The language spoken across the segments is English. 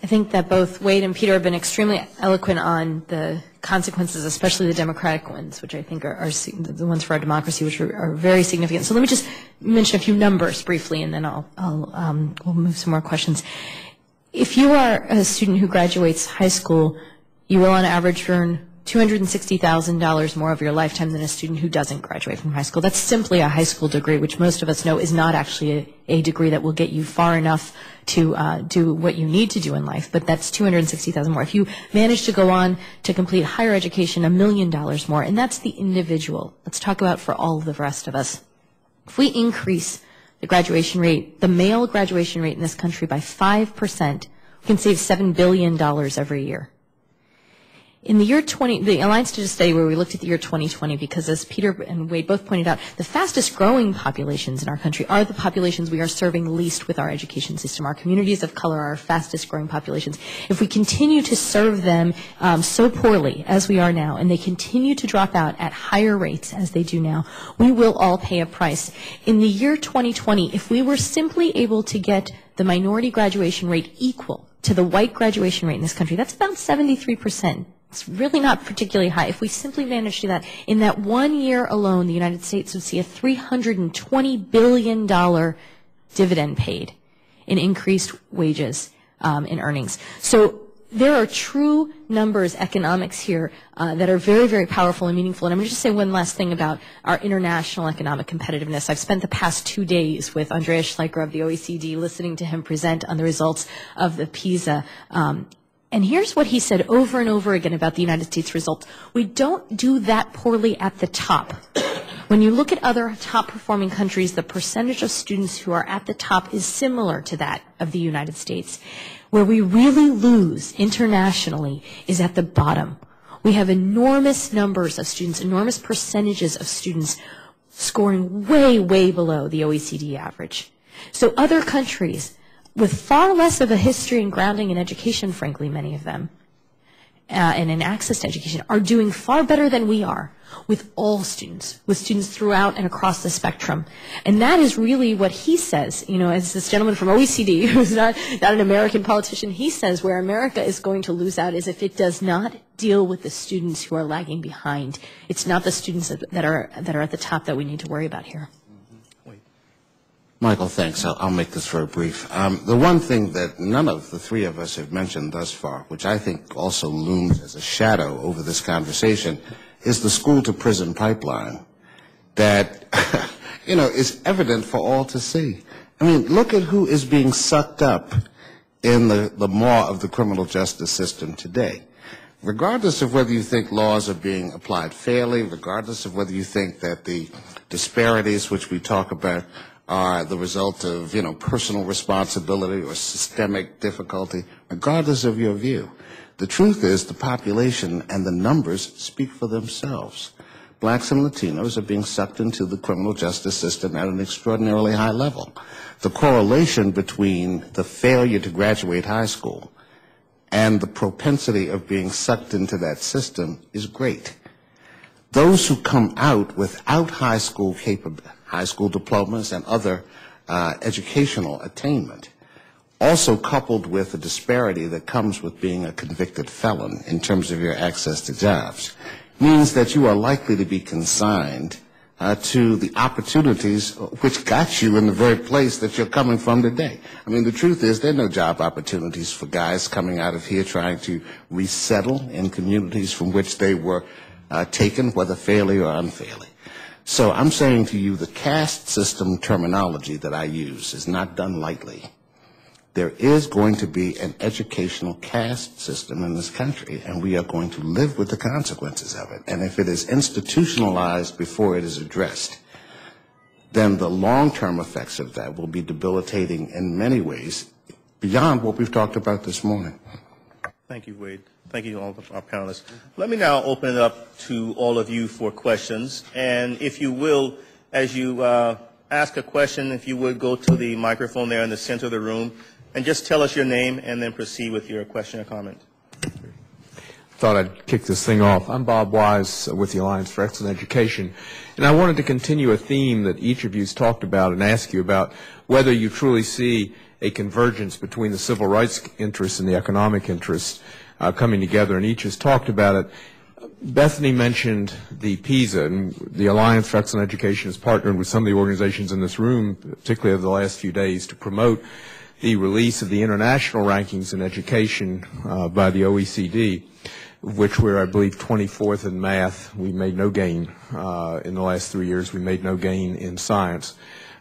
I think that both Wade and Peter have been extremely eloquent on the consequences, especially the democratic ones, which I think are the ones for our democracy, which are very significant. So let me just mention a few numbers briefly, and then we'll move some more questions. If you are a student who graduates high school, you will on average earn $260,000 more over your lifetime than a student who doesn't graduate from high school. That's simply a high school degree, which most of us know is not actually a degree that will get you far enough to do what you need to do in life, but that's $260,000 more. If you manage to go on to complete higher education, $1 million more, and that's the individual. Let's talk about for all of the rest of us. If we increase the graduation rate, the male graduation rate in this country by 5%, we can save $7 billion every year. In the year the Alliance did a study where we looked at the year 2020 because, as Peter and Wade both pointed out, the fastest growing populations in our country are the populations we are serving least with our education system. Our communities of color are our fastest growing populations. If we continue to serve them so poorly as we are now, and they continue to drop out at higher rates as they do now, we will all pay a price. In the year 2020, if we were simply able to get the minority graduation rate equal to the white graduation rate in this country, that's about 73%. It's really not particularly high. If we simply manage to do that, in that 1 year alone, the United States would see a $320 billion dividend paid in increased wages and earnings. So there are true numbers, economics here that are very, very powerful and meaningful. And I'm going to just say one last thing about our international economic competitiveness. I've spent the past 2 days with Andreas Schleicher of the OECD, listening to him present on the results of the PISA and here's what he said over and over again about the United States results. We don't do that poorly at the top. When you look at other top-performing countries, the percentage of students who are at the top is similar to that of the United States. Where we really lose internationally is at the bottom. We have enormous numbers of students, enormous percentages of students scoring way, way below the OECD average. So other countries with far less of a history and grounding in education, frankly, many of them, and in access to education, are doing far better than we are with all students, with students throughout and across the spectrum. And that is really what he says, you know, as this gentleman from OECD, who's not an American politician, he says where America is going to lose out is if it does not deal with the students who are lagging behind. It's not the students that are at the top that we need to worry about here. Michael, thanks. I'll make this very brief. The one thing that none of the three of us have mentioned thus far, which I think also looms as a shadow over this conversation, is the school-to-prison pipeline that, you know, is evident for all to see. I mean, look at who is being sucked up in the maw of the criminal justice system today. Regardless of whether you think laws are being applied fairly, regardless of whether you think that the disparities which we talk about are the result of, you know, personal responsibility or systemic difficulty, regardless of your view. The truth is the population and the numbers speak for themselves. Blacks and Latinos are being sucked into the criminal justice system at an extraordinarily high level. The correlation between the failure to graduate high school and the propensity of being sucked into that system is great. Those who come out without high school diplomas and other educational attainment, also coupled with the disparity that comes with being a convicted felon in terms of your access to jobs, means that you are likely to be consigned to the opportunities which got you in the very place that you're coming from today. I mean, the truth is there are no job opportunities for guys coming out of here trying to resettle in communities from which they were taken, whether fairly or unfairly. So I'm saying to you the caste system terminology that I use is not done lightly. There is going to be an educational caste system in this country, and we are going to live with the consequences of it. And if it is institutionalized before it is addressed, then the long-term effects of that will be debilitating in many ways beyond what we've talked about this morning. Thank you, Wade. Thank you, all of our panelists. Let me now open it up to all of you for questions. And if you will, as you ask a question, if you would go to the microphone there in the center of the room and just tell us your name and then proceed with your question or comment. Thought I'd kick this thing off. I'm Bob Wise with the Alliance for Excellent Education. And I wanted to continue a theme that each of you has talked about and ask you about whether you truly see a convergence between the civil rights interests and the economic interests coming together, and each has talked about it. Bethany mentioned the PISA, and the Alliance for Excellent Education has partnered with some of the organizations in this room, particularly over the last few days, to promote the release of the international rankings in education by the OECD, which we're, I believe, 24th in math. We made no gain in the last 3 years. We made no gain in science.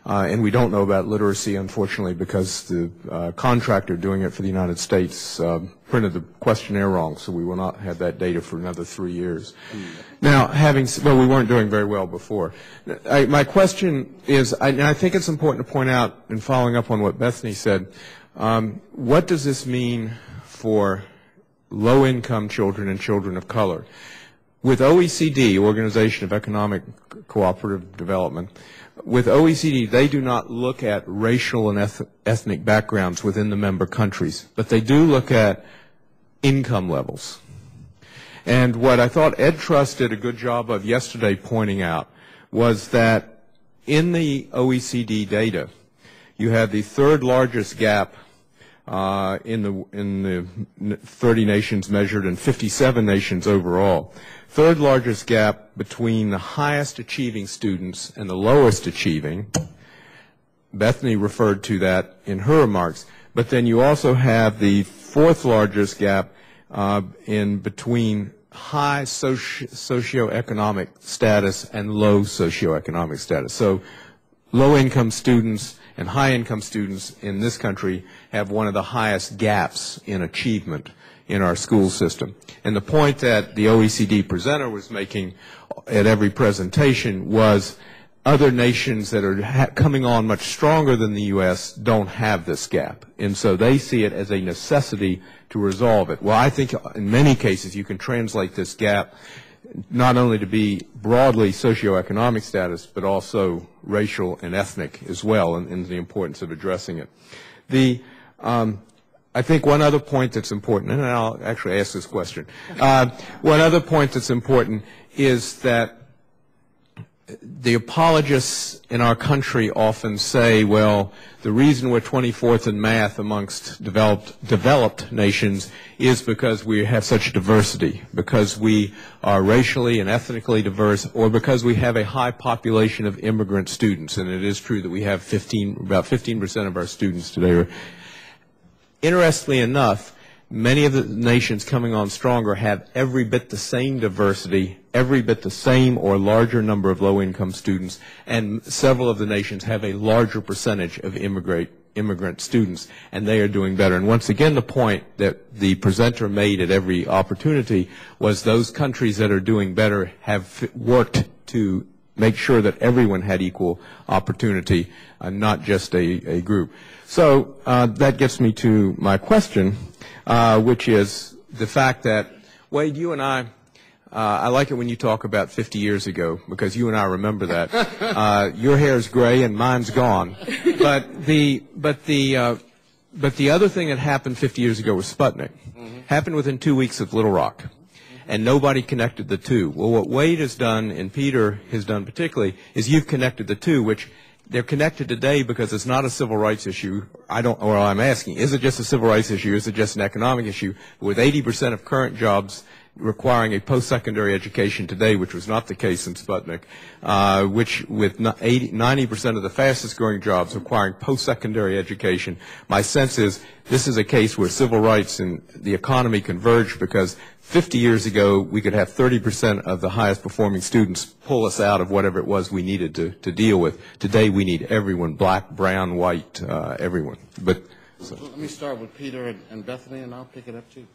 And we don't know about literacy, unfortunately, because the contractor doing it for the United States printed the questionnaire wrong, so we will not have that data for another 3 years. Now, we weren't doing very well before. My question is, and I think it's important to point out, in following up on what Bethany said, what does this mean for low-income children and children of color? With OECD, Organization of Economic Cooperative Development, with OECD, they do not look at racial and ethnic backgrounds within the member countries, but they do look at income levels. And what I thought Ed Trust did a good job of yesterday pointing out was that in the OECD data, you have the third largest gap in the 30 nations measured and 57 nations overall. Third largest gap between the highest achieving students and the lowest achieving. Bethany referred to that in her remarks. But then you also have the fourth largest gap in between high socioeconomic status and low socioeconomic status. So low-income students and high-income students in this country have one of the highest gaps in achievement in our school system. And the point that the OECD presenter was making at every presentation was other nations that are coming on much stronger than the U.S. don't have this gap. And so they see it as a necessity to resolve it. Well, I think in many cases you can translate this gap not only to be broadly socioeconomic status, but also racial and ethnic as well, and the importance of addressing it. I think one other point that's important, and I'll actually ask this question. One other point that's important is that the apologists in our country often say, well, the reason we're 24th in math amongst developed nations is because we have such diversity, because we are racially and ethnically diverse, or because we have a high population of immigrant students. And it is true that we have about 15% of our students today. Interestingly enough, many of the nations coming on stronger have every bit the same diversity, every bit the same or larger number of low-income students, and several of the nations have a larger percentage of immigrant students, and they are doing better. And once again, the point that the presenter made at every opportunity was those countries that are doing better have worked to make sure that everyone had equal opportunity, not just a group. So that gets me to my question, which is the fact that, Wade, you and I like it when you talk about 50 years ago, because you and I remember that. Your hair's gray and mine's gone. But the other thing that happened 50 years ago was Sputnik. Happened within 2 weeks of Little Rock. And nobody connected the two. Well, what Wade has done, and Peter has done particularly, is you've connected the two, which they're connected today because it's not a civil rights issue. I'm asking, is it just a civil rights issue? Is it just an economic issue? With 80% of current jobs requiring a post-secondary education today, which was not the case in Sputnik, which with 90% of the fastest-growing jobs requiring post-secondary education, my sense is this is a case where civil rights and the economy converge, because 50 years ago we could have 30% of the highest-performing students pull us out of whatever it was we needed to deal with. Today we need everyone, black, brown, white, everyone. So. Let me start with Peter and Bethany, and I'll pick it up too.